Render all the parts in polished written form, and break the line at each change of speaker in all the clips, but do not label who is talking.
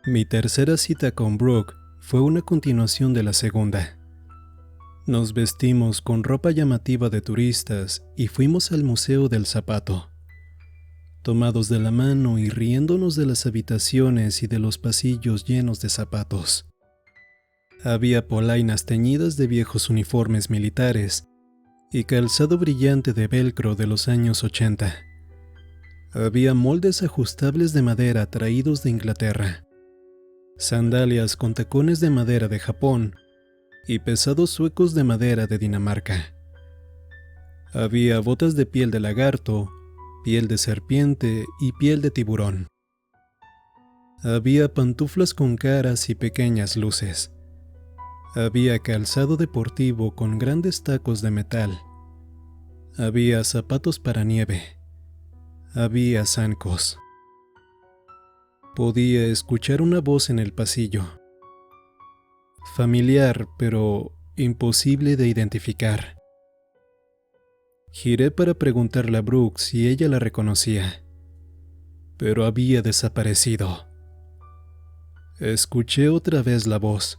Mi tercera cita con Brooke fue una continuación de la segunda. Nos vestimos con ropa llamativa de turistas y fuimos al Museo del Zapato, tomados de la mano y riéndonos de las habitaciones y de los pasillos llenos de zapatos. Había polainas teñidas de viejos uniformes militares y calzado brillante de velcro de los años 80. Había moldes ajustables de madera traídos de Inglaterra, sandalias con tacones de madera de Japón y pesados suecos de madera de Dinamarca. Había botas de piel de lagarto, piel de serpiente y piel de tiburón. Había pantuflas con caras y pequeñas luces. Había calzado deportivo con grandes tacos de metal. Había zapatos para nieve. Había zancos. Podía escuchar una voz en el pasillo. Familiar, pero imposible de identificar. Giré para preguntarle a Brooke si ella la reconocía, pero había desaparecido. Escuché otra vez la voz,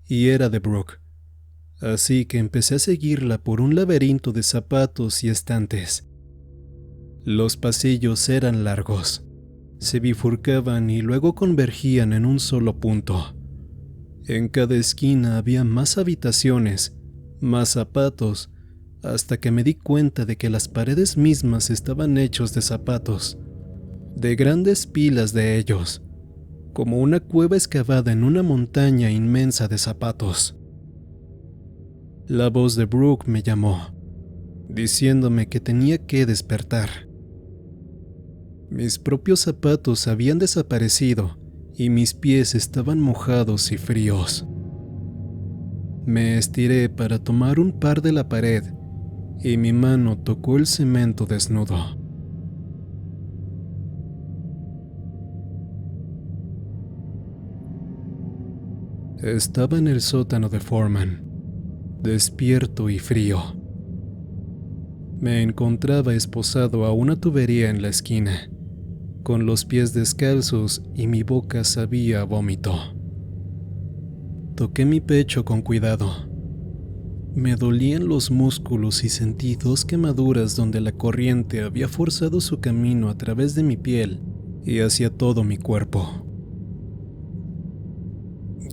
y era de Brooke, así que empecé a seguirla por un laberinto de zapatos y estantes. Los pasillos eran largos, se bifurcaban y luego convergían en un solo punto. En cada esquina había más habitaciones, más zapatos, hasta que me di cuenta de que las paredes mismas estaban hechos de zapatos, de grandes pilas de ellos, como una cueva excavada en una montaña inmensa de zapatos. La voz de Brooke me llamó, diciéndome que tenía que despertar. Mis propios zapatos habían desaparecido y mis pies estaban mojados y fríos. Me estiré para tomar un par de la pared y mi mano tocó el cemento desnudo. Estaba en el sótano de Foreman, despierto y frío. Me encontraba esposado a una tubería en la esquina, con los pies descalzos y mi boca sabía a vómito. Toqué mi pecho con cuidado. Me dolían los músculos y sentí 2 quemaduras donde la corriente había forzado su camino a través de mi piel y hacia todo mi cuerpo.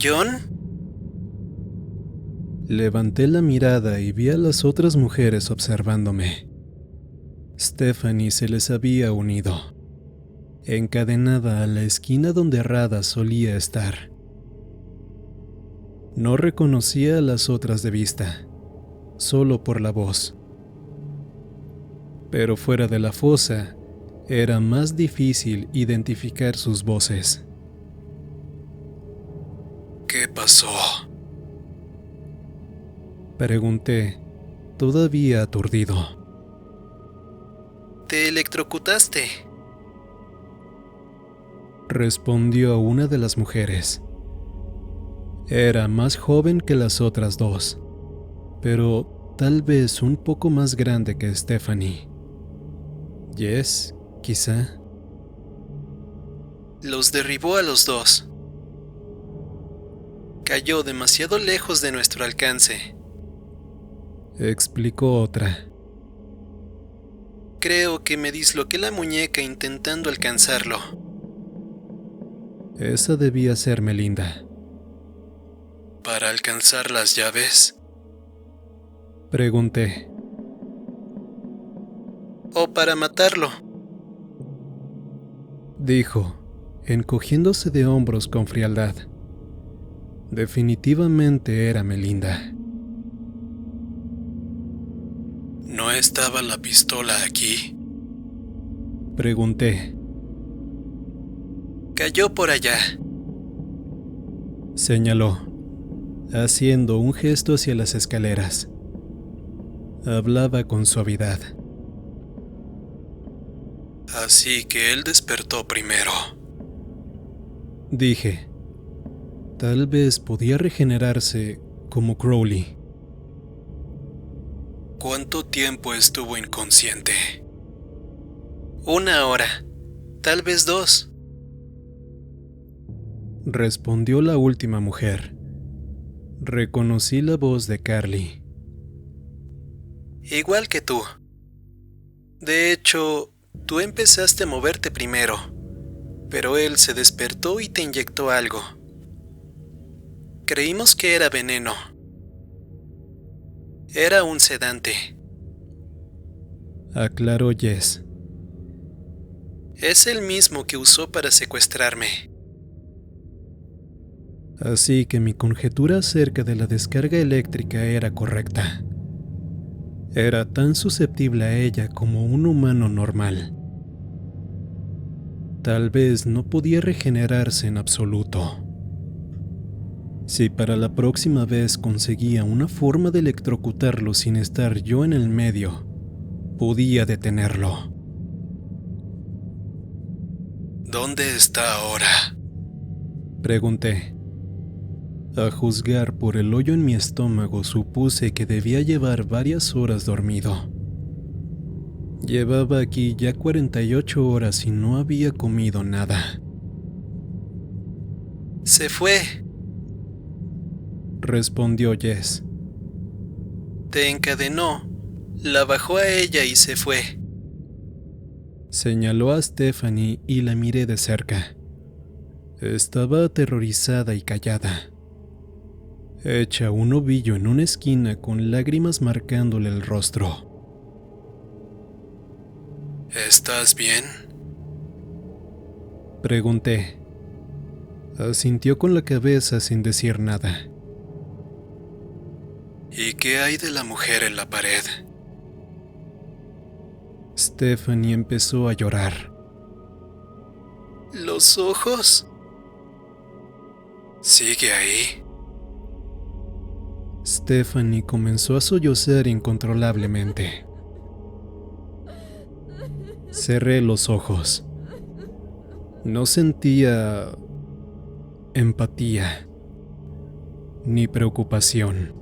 ¿John?
Levanté la mirada y vi a las otras mujeres observándome. Stephanie se les había unido, encadenada a la esquina donde Rada solía estar. No reconocía a las otras de vista, solo por la voz. Pero fuera de la fosa, era más difícil identificar sus voces.
¿Qué pasó?
Pregunté, todavía aturdido.
¿Te electrocutaste?
Respondió una de las mujeres. Era más joven que las otras 2, pero tal vez un poco más grande que Stephanie. Jess, quizá.
Los derribó a los 2. Cayó demasiado lejos de nuestro alcance,
explicó otra.
Creo que me disloqué la muñeca intentando alcanzarlo.
Esa debía ser Melinda.
¿Para alcanzar las llaves?
Pregunté.
¿O para matarlo?
Dijo, encogiéndose de hombros con frialdad. Definitivamente era Melinda.
¿No estaba la pistola aquí?
Pregunté.
Cayó por allá.
Señaló, haciendo un gesto hacia las escaleras. Hablaba con suavidad.
Así que él despertó primero.
Dije, tal vez podía regenerarse como Crowley.
¿Cuánto tiempo estuvo inconsciente? 1 hora, tal vez 2.
respondió la última mujer. Reconocí la voz de Carly.
Igual que tú. De hecho, tú empezaste a moverte primero, pero él se despertó y te inyectó algo. Creímos que era veneno. Era un sedante.
Aclaró Jess.
Es el mismo que usó para secuestrarme.
Así que mi conjetura acerca de la descarga eléctrica era correcta. Era tan susceptible a ella como un humano normal. Tal vez no podía regenerarse en absoluto. Si para la próxima vez conseguía una forma de electrocutarlo sin estar yo en el medio, podía detenerlo.
¿Dónde está ahora?
Pregunté. A juzgar por el hoyo en mi estómago, supuse que debía llevar varias horas dormido. Llevaba aquí ya 48 horas y no había comido nada.
Se fue.
Respondió Jess.
Te encadenó, la bajó a ella y se fue.
Señaló a Stephanie y la miré de cerca. Estaba aterrorizada y callada, hecha un ovillo en una esquina con lágrimas marcándole el rostro.
¿Estás bien?
Pregunté. Asintió con la cabeza sin decir nada.
¿Y qué hay de la mujer en la pared?
Stephanie empezó a llorar.
¿Los ojos? ¿Sigue ahí?
Stephanie comenzó a sollozar incontrolablemente. Cerré los ojos. No sentía empatía ni preocupación.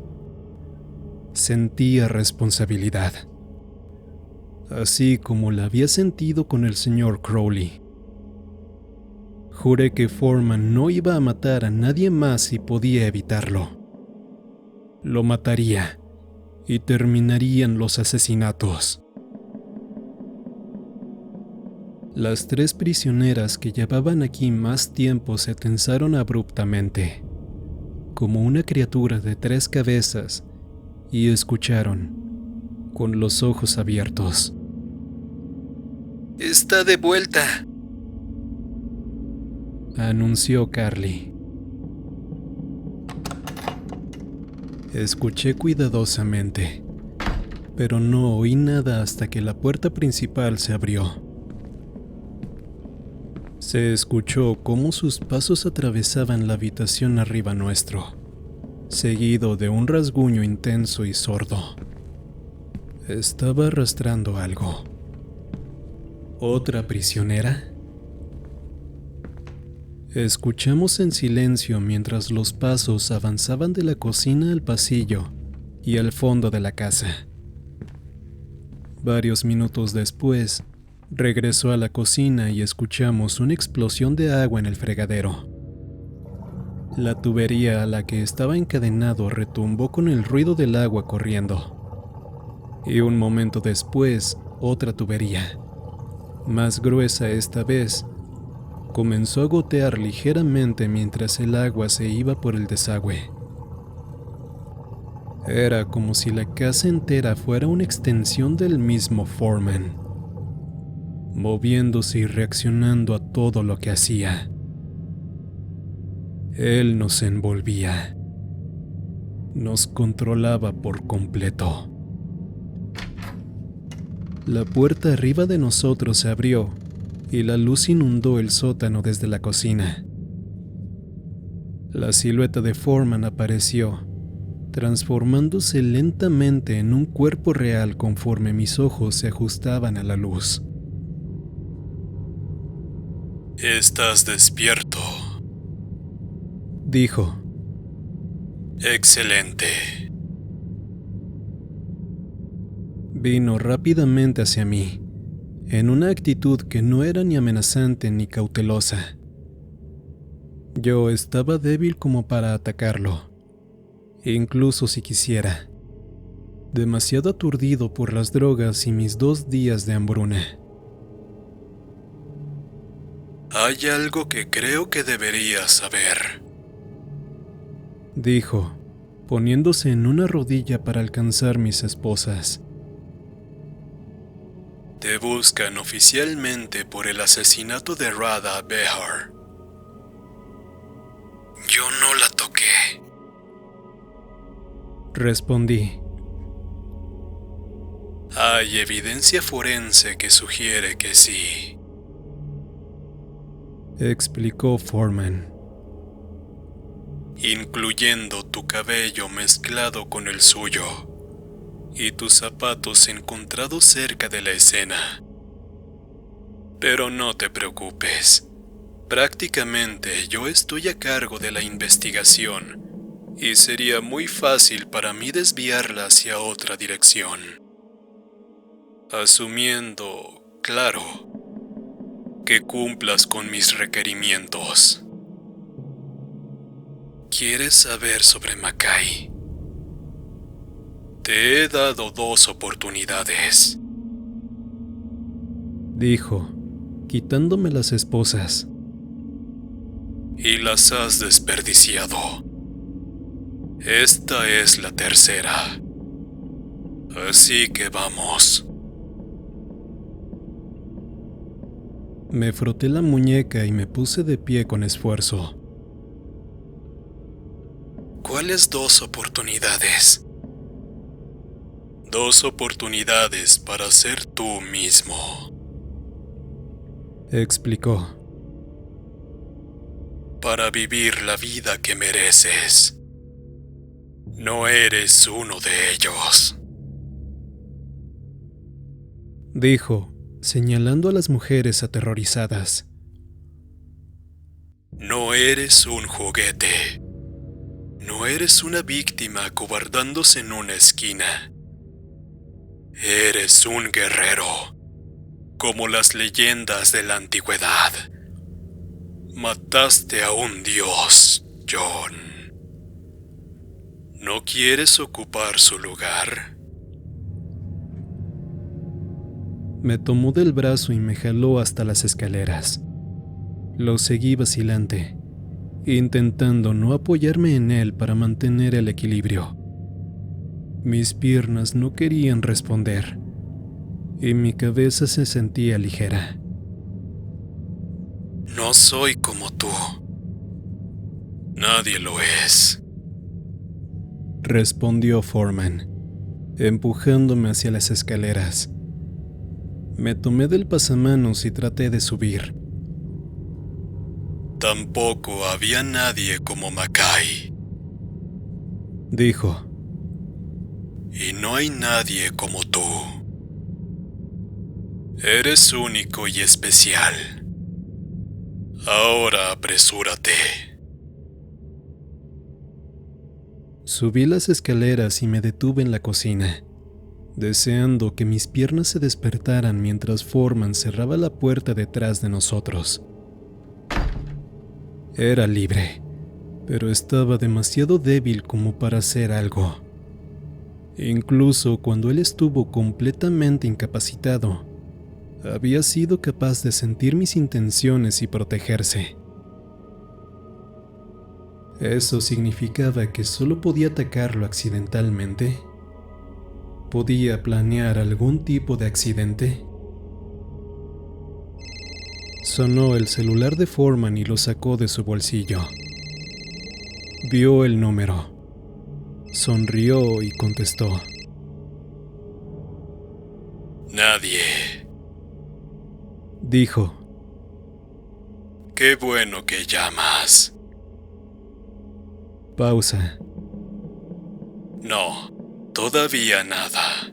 Sentía responsabilidad, así como la había sentido con el señor Crowley. Juré que Foreman no iba a matar a nadie más si podía evitarlo. Lo mataría y terminarían los asesinatos. Las 3 prisioneras que llevaban aquí más tiempo se tensaron abruptamente, como una criatura de 3 cabezas, y escucharon, con los ojos abiertos.
Está de vuelta,
anunció Carly. Escuché cuidadosamente, pero no oí nada hasta que la puerta principal se abrió. Se escuchó cómo sus pasos atravesaban la habitación arriba nuestro, seguido de un rasguño intenso y sordo. Estaba arrastrando algo. ¿Otra prisionera? Escuchamos en silencio mientras los pasos avanzaban de la cocina al pasillo y al fondo de la casa. Varios minutos después, regresó a la cocina y escuchamos una explosión de agua en el fregadero. La tubería a la que estaba encadenado retumbó con el ruido del agua corriendo. Y un momento después, otra tubería, más gruesa esta vez, comenzó a gotear ligeramente mientras el agua se iba por el desagüe. Era como si la casa entera fuera una extensión del mismo Foreman, moviéndose y reaccionando a todo lo que hacía. Él nos envolvía, nos controlaba por completo. La puerta arriba de nosotros se abrió y la luz inundó el sótano desde la cocina. La silueta de Foreman apareció, transformándose lentamente en un cuerpo real conforme mis ojos se ajustaban a la luz.
¿Estás despierto?
Dijo.
Excelente.
Vino rápidamente hacia mí, en una actitud que no era ni amenazante ni cautelosa. Yo estaba débil como para atacarlo, incluso si quisiera. Demasiado aturdido por las drogas y mis 2 días de hambruna.
Hay algo que creo que deberías saber,
dijo, poniéndose en una rodilla para alcanzar mis esposas.
Te buscan oficialmente por el asesinato de Radha Behar. Yo no la toqué,
Respondí.
Hay evidencia forense que sugiere que sí,
explicó Foreman.
incluyendo tu cabello mezclado con el suyo y tus zapatos encontrados cerca de la escena. Pero no te preocupes, prácticamente yo estoy a cargo de la investigación y sería muy fácil para mí desviarla hacia otra dirección. Asumiendo, claro, que cumplas con mis requerimientos. ¿Quieres saber sobre Mackay? Te he dado 2 oportunidades,
dijo, quitándome las esposas.
y las has desperdiciado. Esta es la tercera. Así que vamos.
Me froté la muñeca y me puse de pie con esfuerzo.
¿Cuáles 2 oportunidades? 2 oportunidades para ser tú mismo,
explicó.
para vivir la vida que mereces. No eres uno de ellos,
Dijo, señalando a las mujeres aterrorizadas.
No eres un juguete. No eres una víctima acobardándose en una esquina. Eres un guerrero, como las leyendas de la antigüedad. Mataste a un dios, John. ¿No quieres ocupar su lugar?
Me tomó del brazo y me jaló hasta las escaleras. Lo seguí vacilante, intentando no apoyarme en él para mantener el equilibrio. Mis piernas no querían responder, y mi cabeza se sentía ligera.
No soy como tú. Nadie lo es,
respondió Foreman, empujándome hacia las escaleras. Me tomé del pasamanos y traté de subir.
Tampoco había nadie como Mackay.
Dijo.
Y no hay nadie como tú. Eres único y especial. Ahora apresúrate.
Subí las escaleras y me detuve en la cocina, deseando que mis piernas se despertaran mientras Foreman cerraba la puerta detrás de nosotros. Era libre, pero estaba demasiado débil como para hacer algo. Incluso cuando él estuvo completamente incapacitado, había sido capaz de sentir mis intenciones y protegerse. ¿Eso significaba que solo podía atacarlo accidentalmente? ¿Podía planear algún tipo de accidente? Sonó el celular de Foreman y lo sacó de su bolsillo. Vio el número. Sonrió y contestó.
Nadie.
Dijo.
Qué bueno que llamas.
Pausa.
No, todavía nada.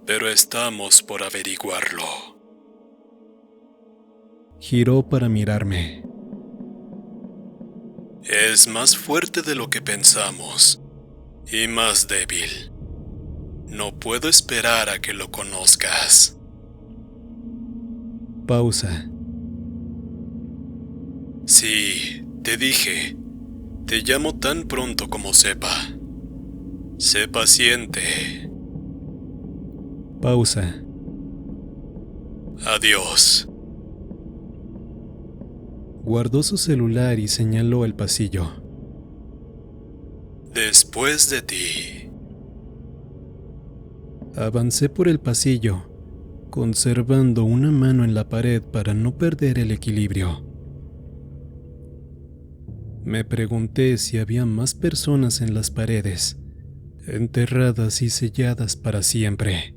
Pero estamos por averiguarlo.
Giró para mirarme.
Es más fuerte de lo que pensamos. Y más débil. No puedo esperar a que lo conozcas.
Pausa.
Sí, Te dije, te llamo tan pronto como sepa. Sé paciente.
Pausa.
Adiós.
Guardó su celular y señaló el pasillo.
Después de ti.
Avancé por el pasillo, conservando una mano en la pared para no perder el equilibrio. Me pregunté si había más personas en las paredes, enterradas y selladas para siempre.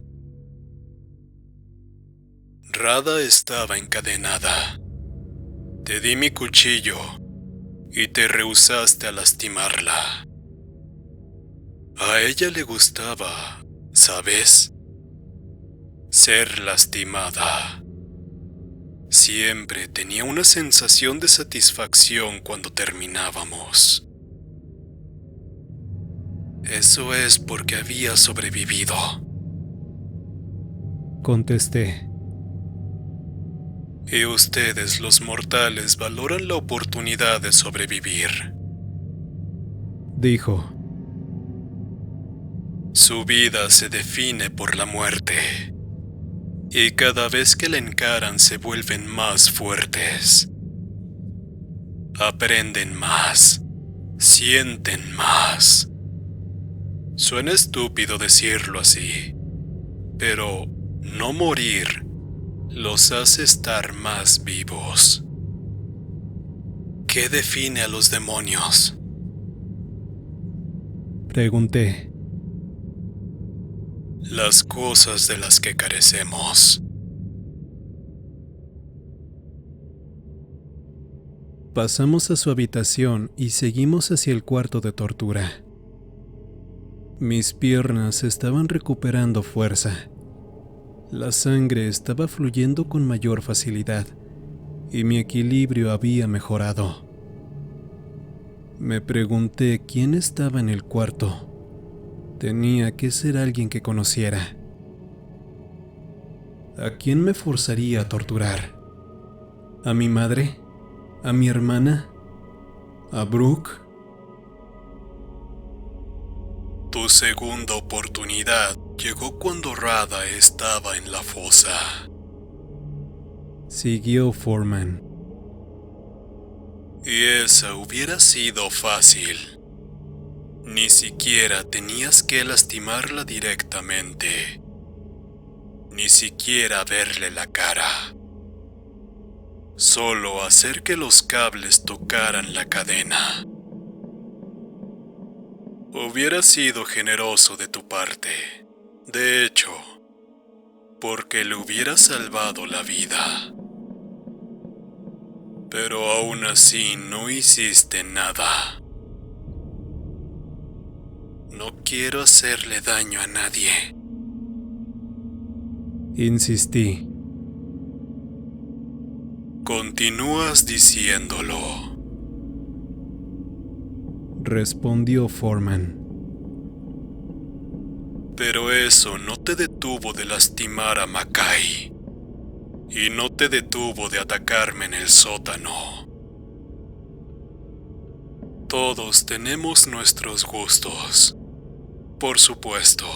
Radha estaba encadenada. Te di mi cuchillo y te rehusaste a lastimarla. A ella le gustaba, ¿sabes? Ser lastimada. Siempre tenía una sensación de satisfacción cuando terminábamos. Eso es porque había sobrevivido.
Contesté.
Y ustedes, los mortales, valoran la oportunidad de sobrevivir.
Dijo.
Su vida se define por la muerte. Y cada vez que la encaran se vuelven más fuertes. Aprenden más. Sienten más. Suena estúpido decirlo así, pero no morir los hace estar más vivos. ¿Qué define a los demonios?
Pregunté.
Las cosas de las que carecemos.
Pasamos a su habitación y seguimos hacia el cuarto de tortura. Mis piernas estaban recuperando fuerza. La sangre estaba fluyendo con mayor facilidad y mi equilibrio había mejorado. Me pregunté quién estaba en el cuarto. Tenía que ser alguien que conociera. ¿A quién me forzaría a torturar? ¿A mi madre? ¿A mi hermana? ¿A Brooke?
Tu segunda oportunidad llegó cuando Radha estaba en la fosa.
Siguió Foreman.
Y esa hubiera sido fácil. Ni siquiera tenías que lastimarla directamente. Ni siquiera verle la cara. Solo hacer que los cables tocaran la cadena. Hubiera sido generoso de tu parte. De hecho, porque le hubiera salvado la vida. Pero aún así no hiciste nada. No quiero hacerle daño a nadie.
Insistí.
Continúas diciéndolo.
Respondió Foreman.
Pero eso no te detuvo de lastimar a Mackay. Y no te detuvo de atacarme en el sótano. Todos tenemos nuestros gustos, por supuesto.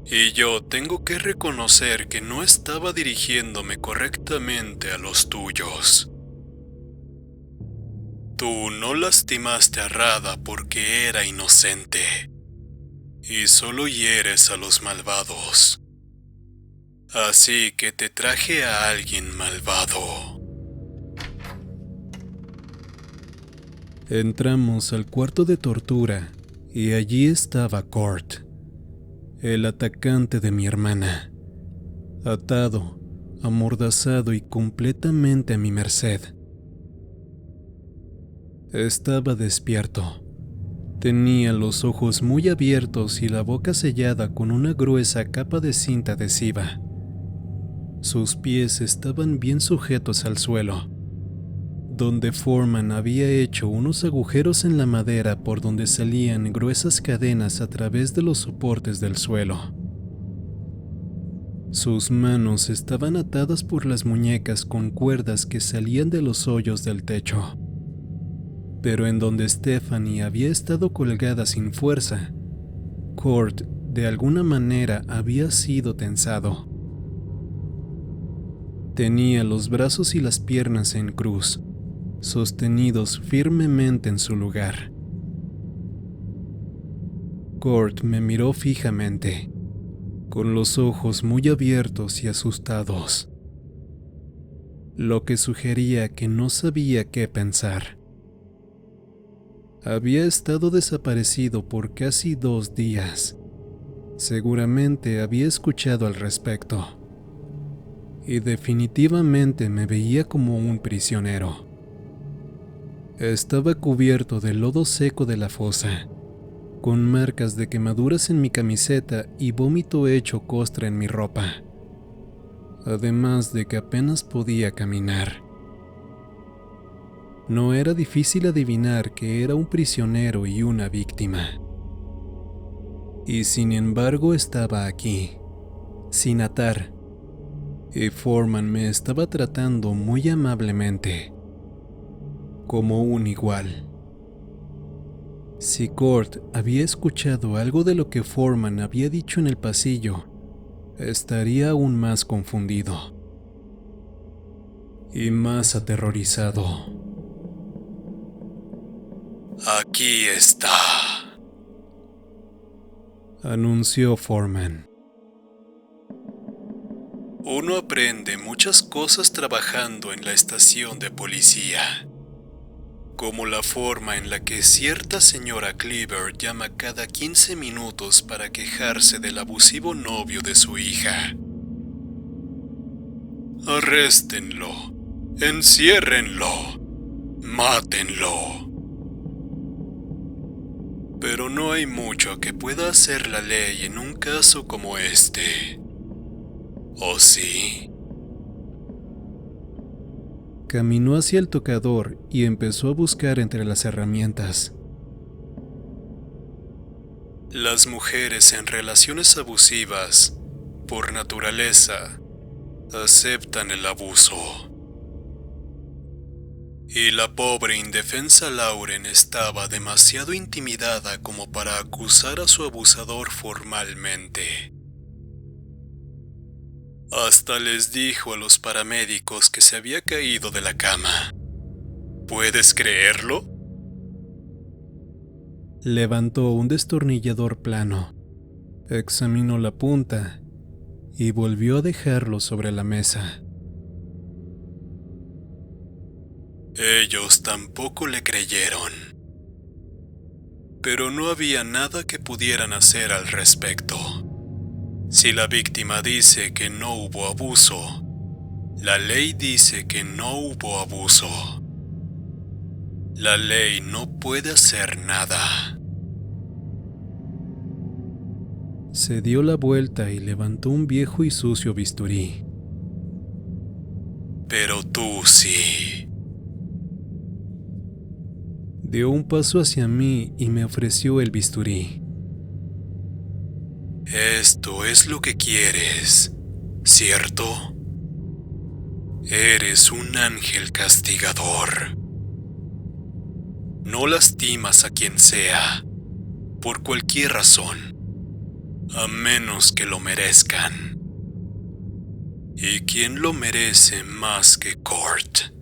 Y yo tengo que reconocer que no estaba dirigiéndome correctamente a los tuyos. Tú no lastimaste a Radha porque era inocente. Y solo hieres a los malvados. Así que te traje a alguien malvado.
Entramos al cuarto de tortura y allí estaba Court, el atacante de mi hermana, atado, amordazado y completamente a mi merced. Estaba despierto. Tenía los ojos muy abiertos y la boca sellada con una gruesa capa de cinta adhesiva. Sus pies estaban bien sujetos al suelo, donde Foreman había hecho unos agujeros en la madera por donde salían gruesas cadenas a través de los soportes del suelo. Sus manos estaban atadas por las muñecas con cuerdas que salían de los hoyos del techo. pero en donde Stephanie había estado colgada sin fuerza, Kurt de alguna manera había sido tensado. Tenía los brazos y las piernas en cruz, sostenidos firmemente en su lugar. Kurt me miró fijamente, con los ojos muy abiertos y asustados, lo que sugería que no sabía qué pensar. Había estado desaparecido por casi 2 días. Seguramente había escuchado al respecto. Y definitivamente me veía como un prisionero. Estaba cubierto de lodo seco de la fosa, con marcas de quemaduras en mi camiseta y vómito hecho costra en mi ropa, además de que apenas podía caminar. No era difícil adivinar que era un prisionero y una víctima. Y sin embargo estaba aquí, sin atar, y Foreman me estaba tratando muy amablemente, como un igual. Si Kurt había escuchado algo de lo que Foreman había dicho en el pasillo, estaría aún más confundido y más aterrorizado.
Aquí está,
anunció Foreman.
Uno aprende muchas cosas trabajando en la estación de policía, como la forma en la que cierta señora Cleaver llama cada 15 minutos para quejarse del abusivo novio de su hija. Arréstenlo, enciérrenlo, mátenlo. Pero no hay mucho que pueda hacer la ley en un caso como este. ¿O sí?
Caminó hacia el tocador y empezó a buscar entre las herramientas.
Las mujeres en relaciones abusivas, por naturaleza, aceptan el abuso. Y la pobre indefensa Lauren estaba demasiado intimidada como para acusar a su abusador formalmente. Hasta les dijo a los paramédicos que se había caído de la cama. ¿Puedes creerlo?
Levantó un destornillador plano, examinó la punta y volvió a dejarlo sobre la mesa.
Ellos tampoco le creyeron. Pero no había nada que pudieran hacer al respecto. Si la víctima dice que no hubo abuso, la ley dice que no hubo abuso. La ley no puede hacer nada.
Se dio la vuelta y levantó un viejo y sucio bisturí.
Pero tú sí.
Dio un paso hacia mí y me ofreció el bisturí.
Esto es lo que quieres, ¿cierto? Eres un ángel castigador. No lastimas a quien sea, por cualquier razón, a menos que lo merezcan. ¿Y quién lo merece más que Kurt?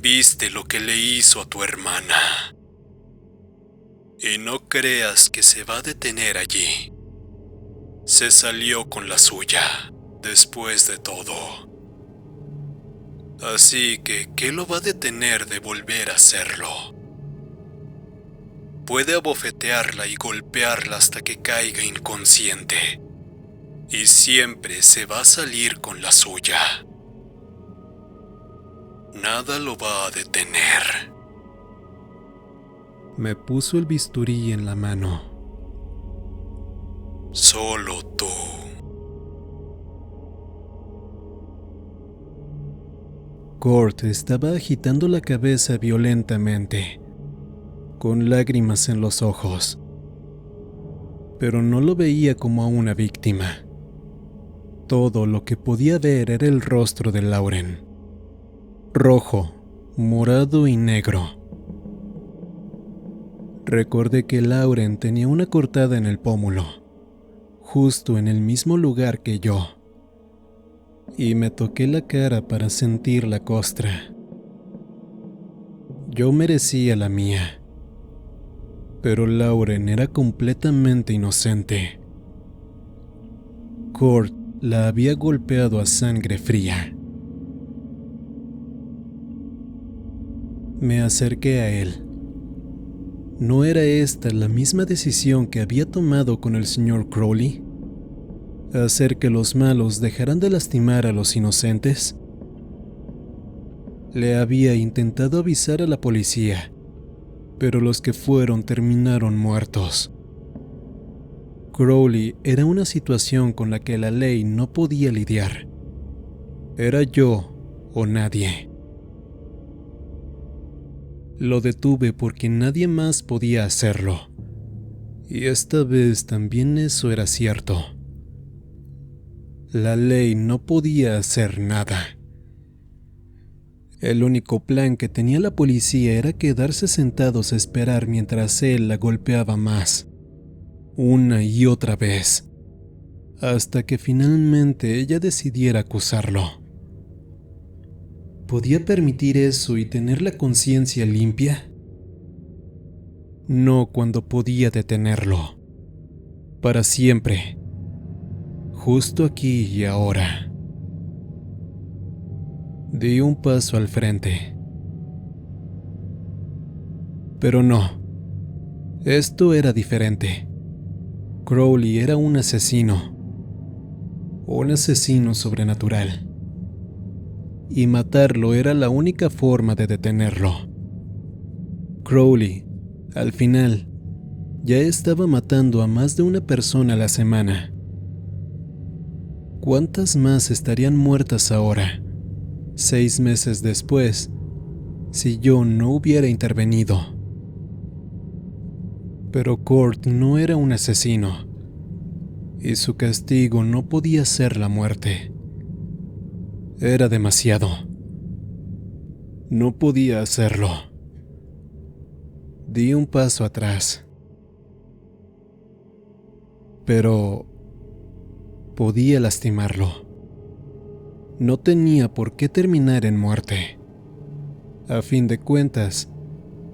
Viste lo que le hizo a tu hermana. Y no creas que se va a detener allí. Se salió con la suya, después de todo. Así que, ¿qué lo va a detener de volver a hacerlo? Puede abofetearla y golpearla hasta que caiga inconsciente. Y siempre se va a salir con la suya. Nada lo va a detener.
Me puso el bisturí en la mano.
Solo tú.
Kurt estaba agitando la cabeza violentamente, con lágrimas en los ojos. Pero no lo veía como a una víctima. Todo lo que podía ver era el rostro de Lauren. Rojo, morado y negro, Recordé que Lauren tenía una cortada en el pómulo, justo en el mismo lugar que yo, y me toqué la cara para sentir la costra. Yo merecía la mía, pero Lauren era completamente inocente. Kurt la había golpeado a sangre fría. Me acerqué a él. ¿No era esta la misma decisión que había tomado con el señor Crowley? ¿Hacer que los malos dejaran de lastimar a los inocentes? Le había intentado avisar a la policía, pero los que fueron terminaron muertos. Crowley era una situación con la que la ley no podía lidiar. Era yo o nadie. Lo detuve porque nadie más podía hacerlo. Y esta vez también eso era cierto. La ley no podía hacer nada. El único plan que tenía la policía era quedarse sentados a esperar mientras él la golpeaba más, una y otra vez, hasta que finalmente ella decidiera acusarlo. ¿Podía permitir eso y tener la conciencia limpia? No cuando podía detenerlo. Para siempre. Justo aquí y ahora. Di un paso al frente. Pero no. Esto era diferente. Crowley era un asesino. Un asesino sobrenatural. Y matarlo era la única forma de detenerlo. Crowley, al final, ya estaba matando a más de una persona a la semana. ¿Cuántas más estarían muertas ahora, 6 meses después, si yo no hubiera intervenido? Pero Kurt no era un asesino, y su castigo no podía ser la muerte. Era demasiado. No podía hacerlo. Di un paso atrás. Pero podía lastimarlo. No tenía por qué terminar en muerte. A fin de cuentas,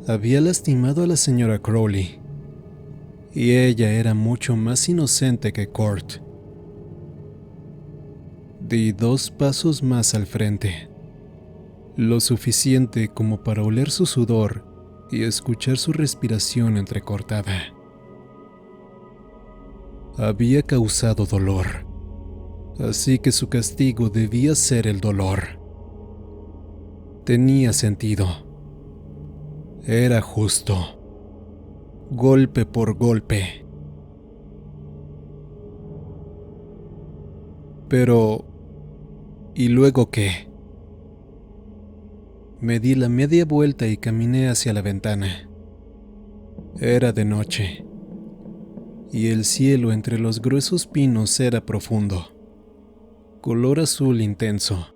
había lastimado a la señora Crowley, y ella era mucho más inocente que Kurt. Di 2 pasos más al frente, lo suficiente como para oler su sudor y escuchar su respiración entrecortada. Había causado dolor, así que su castigo debía ser el dolor. Tenía sentido. Era justo. Golpe por golpe. Pero, ¿y luego qué? Me di la media vuelta y caminé hacia la ventana. Era de noche, y el cielo entre los gruesos pinos era profundo, color azul intenso.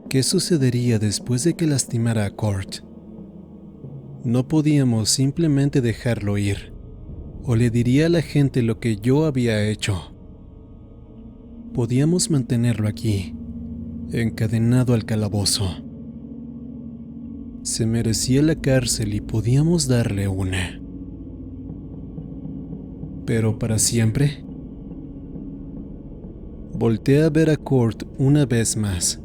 ¿Qué sucedería después de que lastimara a Kurt? No podíamos simplemente dejarlo ir, o le diría a la gente lo que yo había hecho. Podíamos mantenerlo aquí, encadenado al calabozo. Se merecía la cárcel y podíamos darle una. ¿Pero para siempre? Volteé a ver a Kurt una vez más.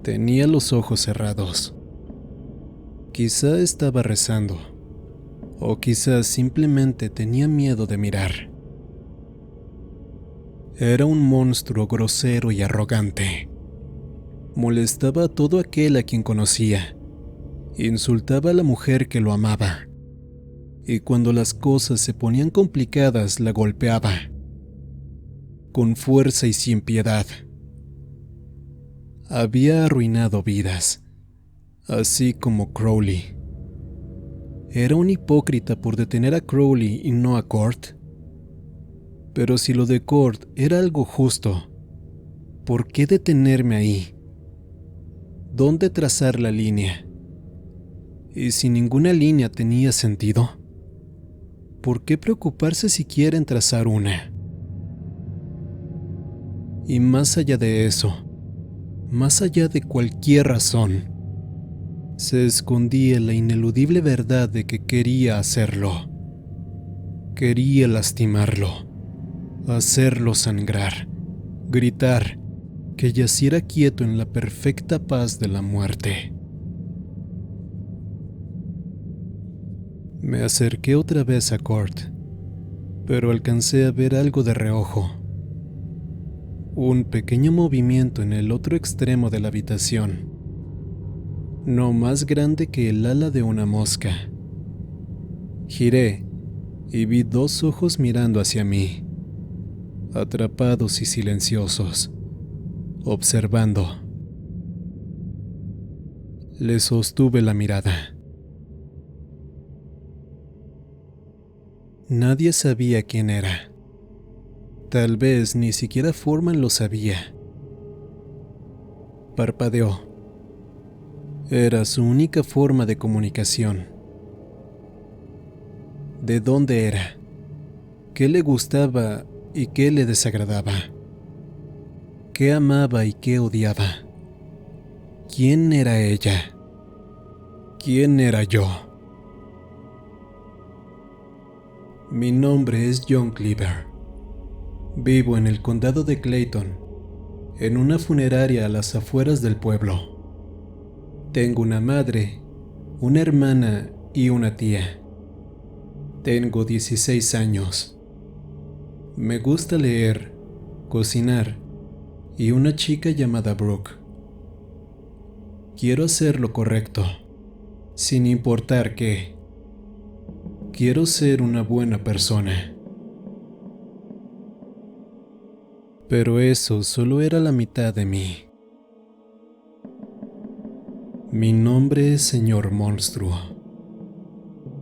Tenía los ojos cerrados. Quizá estaba rezando, o quizá simplemente tenía miedo de mirar. Era un monstruo grosero y arrogante. Molestaba a todo aquel a quien conocía. Insultaba a la mujer que lo amaba. Y cuando las cosas se ponían complicadas, la golpeaba. Con fuerza y sin piedad. Había arruinado vidas, así como Crowley. ¿Era un hipócrita por detener a Crowley y no a Kurt? Pero si lo de Kurt era algo justo, ¿por qué detenerme ahí? ¿Dónde trazar la línea? Y si ninguna línea tenía sentido, ¿por qué preocuparse siquiera en trazar una? Y más allá de eso, más allá de cualquier razón, se escondía la ineludible verdad de que quería hacerlo. Quería lastimarlo, hacerlo sangrar, gritar, que yaciera quieto en la perfecta paz de la muerte. Me acerqué otra vez a Kurt, pero alcancé a ver algo de reojo. Un pequeño movimiento en el otro extremo de la habitación, no más grande que el ala de una mosca. Giré y vi dos ojos mirando hacia mí, atrapados y silenciosos, observando. Le sostuve la mirada. Nadie sabía quién era. Tal vez ni siquiera Foreman lo sabía. Parpadeó. Era su única forma de comunicación. ¿De dónde era? ¿Qué le gustaba y qué le desagradaba? ¿Qué amaba y qué odiaba? ¿Quién era ella? ¿Quién era yo? Mi nombre es John Cleaver. Vivo en el condado de Clayton, en una funeraria a las afueras del pueblo. Tengo una madre, una hermana y una tía. Tengo 16 años. Me gusta leer, cocinar y una chica llamada Brooke. Quiero hacer lo correcto, sin importar qué. Quiero ser una buena persona. Pero eso solo era la mitad de mí. Mi nombre es Señor Monstruo.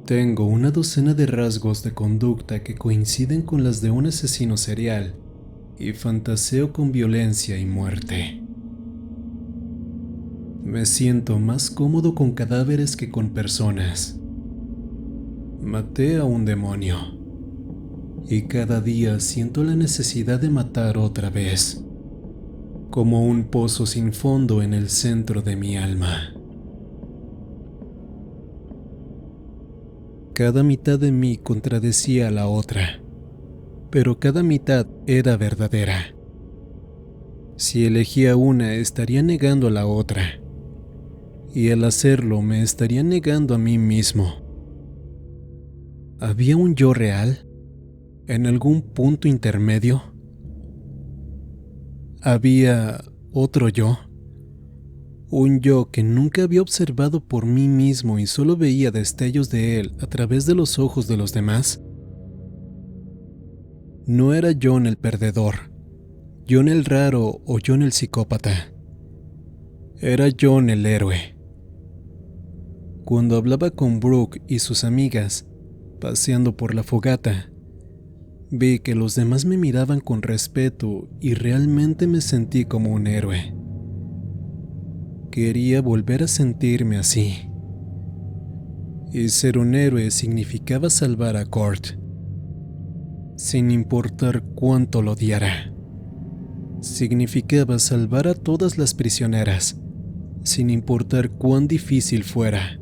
Tengo una docena de rasgos de conducta que coinciden con las de un asesino serial y fantaseo con violencia y muerte. Me siento más cómodo con cadáveres que con personas. Maté a un demonio y cada día siento la necesidad de matar otra vez, como un pozo sin fondo en el centro de mi alma. Cada mitad de mí contradecía a la otra, pero cada mitad era verdadera. Si elegía una, estaría negando a la otra, y al hacerlo me estaría negando a mí mismo. ¿Había un yo real? ¿En algún punto intermedio? ¿Había otro yo? Un yo que nunca había observado por mí mismo y solo veía destellos de él a través de los ojos de los demás. No era John el perdedor, John el raro o John el psicópata. Era John el héroe. Cuando hablaba con Brooke y sus amigas, paseando por la fogata, vi que los demás me miraban con respeto y realmente me sentí como un héroe. Quería volver a sentirme así. Y ser un héroe significaba salvar a Kurt, sin importar cuánto lo odiara. Significaba salvar a todas las prisioneras, sin importar cuán difícil fuera.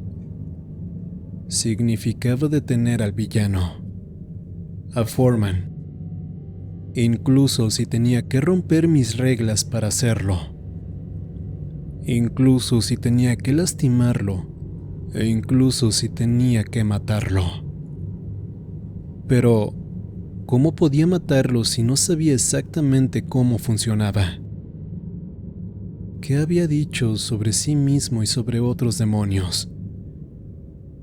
Significaba detener al villano, a Foreman, incluso si tenía que romper mis reglas para hacerlo. Incluso si tenía que lastimarlo, e incluso si tenía que matarlo. Pero, ¿cómo podía matarlo si no sabía exactamente cómo funcionaba? ¿Qué había dicho sobre sí mismo y sobre otros demonios?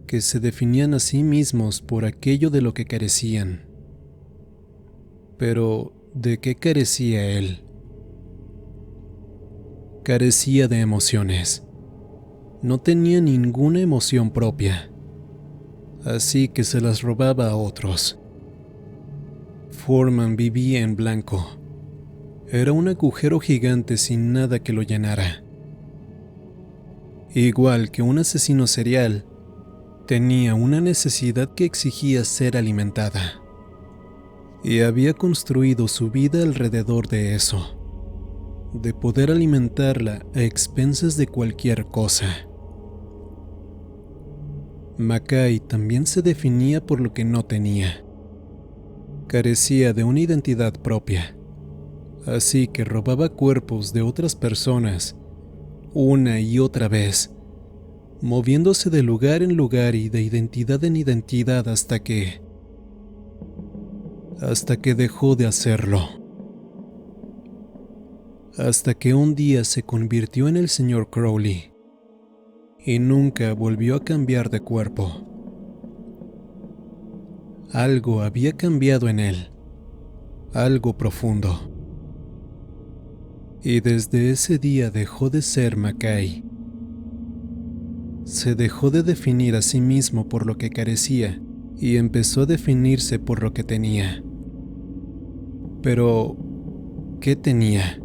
Que se definían a sí mismos por aquello de lo que carecían. Pero, ¿de qué carecía él? Carecía de emociones. No tenía ninguna emoción propia, así que se las robaba a otros. Foreman vivía en blanco. Era un agujero gigante sin nada que lo llenara. Igual que un asesino serial, Tenía una necesidad que exigía ser alimentada, y había construido su vida alrededor de eso, de poder alimentarla a expensas de cualquier cosa. Mackay también se definía por lo que no tenía. Carecía de una identidad propia, así que robaba cuerpos de otras personas una y otra vez, moviéndose de lugar en lugar y de identidad en identidad hasta que dejó de hacerlo. Hasta que un día se convirtió en el Sr. Crowley y nunca volvió a cambiar de cuerpo. Algo había cambiado en él, algo profundo. Y desde ese día dejó de ser Mackay. Se dejó de definir a sí mismo por lo que carecía y empezó a definirse por lo que tenía. Pero, ¿qué tenía?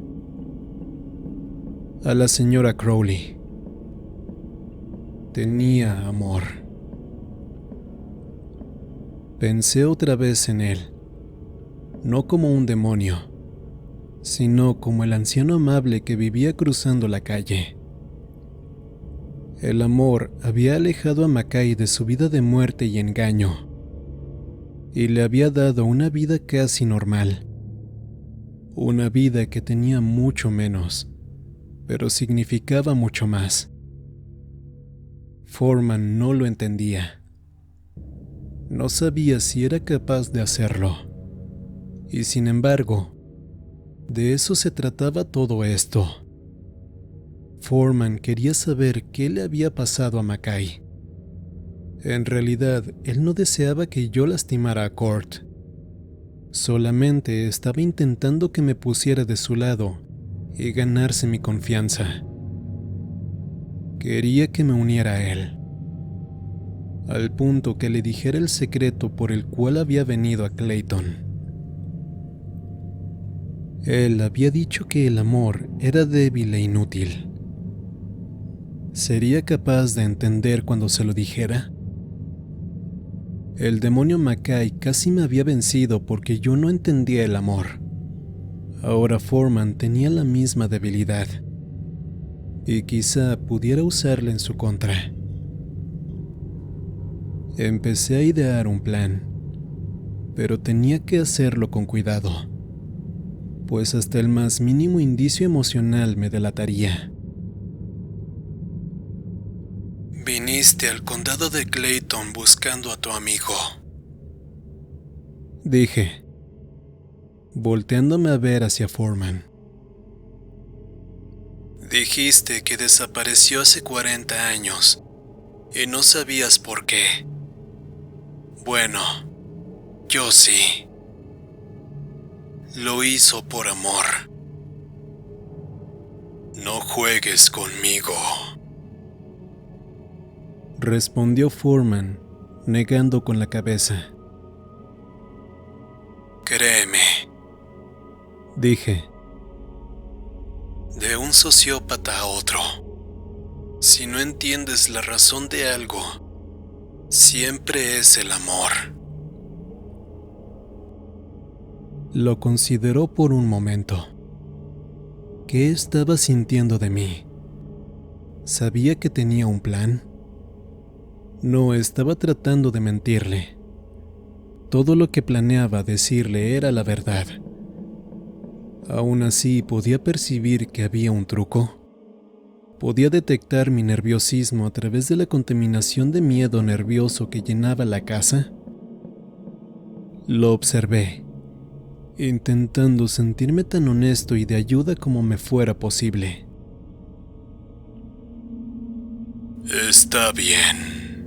A la señora Crowley. Tenía amor. Pensé otra vez en él, no como un demonio, sino como el anciano amable que vivía cruzando la calle. El amor había alejado a Mackay de su vida de muerte y engaño, y le había dado una vida casi normal, una vida que tenía mucho menos, pero significaba mucho más. Foreman no lo entendía. No sabía si era capaz de hacerlo, y sin embargo, de eso se trataba todo esto. Foreman quería saber qué le había pasado a Mackay. En realidad, él no deseaba que yo lastimara a Court. Solamente estaba intentando que me pusiera de su lado y ganarse mi confianza. Quería que me uniera a él, al punto que le dijera el secreto por el cual había venido a Clayton. Él había dicho que el amor era débil e inútil. ¿Sería capaz de entender cuando se lo dijera? El demonio Mackay casi me había vencido porque yo no entendía el amor. Ahora Foreman tenía la misma debilidad, y quizá pudiera usarla en su contra. Empecé a idear un plan, pero tenía que hacerlo con cuidado, pues hasta el más mínimo indicio emocional me delataría.
Viniste al condado de Clayton buscando a tu amigo,
dije, volteándome a ver hacia Foreman.
Dijiste que desapareció hace 40 años y no sabías por qué. Bueno, yo sí. Lo hizo por amor. No juegues conmigo,
respondió Foreman, negando con la cabeza.
Créeme,
dije.
De un sociópata a otro, si no entiendes la razón de algo, siempre es el amor.
Lo consideró por un momento. ¿Qué estaba sintiendo de mí? ¿Sabía que tenía un plan? No estaba tratando de mentirle. Todo lo que planeaba decirle era la verdad. Aún así, podía percibir que había un truco. Podía detectar mi nerviosismo a través de la contaminación de miedo nervioso que llenaba la casa. Lo observé, intentando sentirme tan honesto y de ayuda como me fuera posible.
Está bien,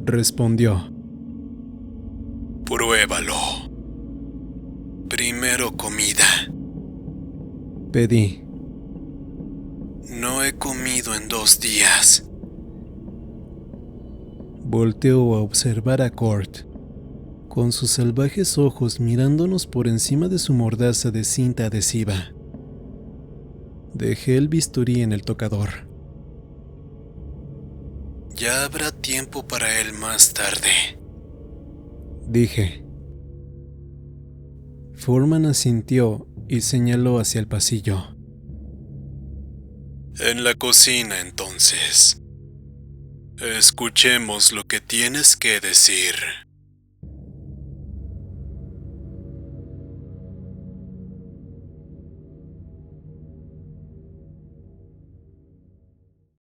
respondió.
Pruébalo. Primero comida.
Pedí.
No he comido en 2 días.
Volteó a observar a Court, con sus salvajes ojos mirándonos por encima de su mordaza de cinta adhesiva. Dejé el bisturí en el tocador.
Ya habrá tiempo para él más tarde,
dije. Foreman asintió y señaló hacia el pasillo.
En la cocina, entonces. Escuchemos lo que tienes que decir.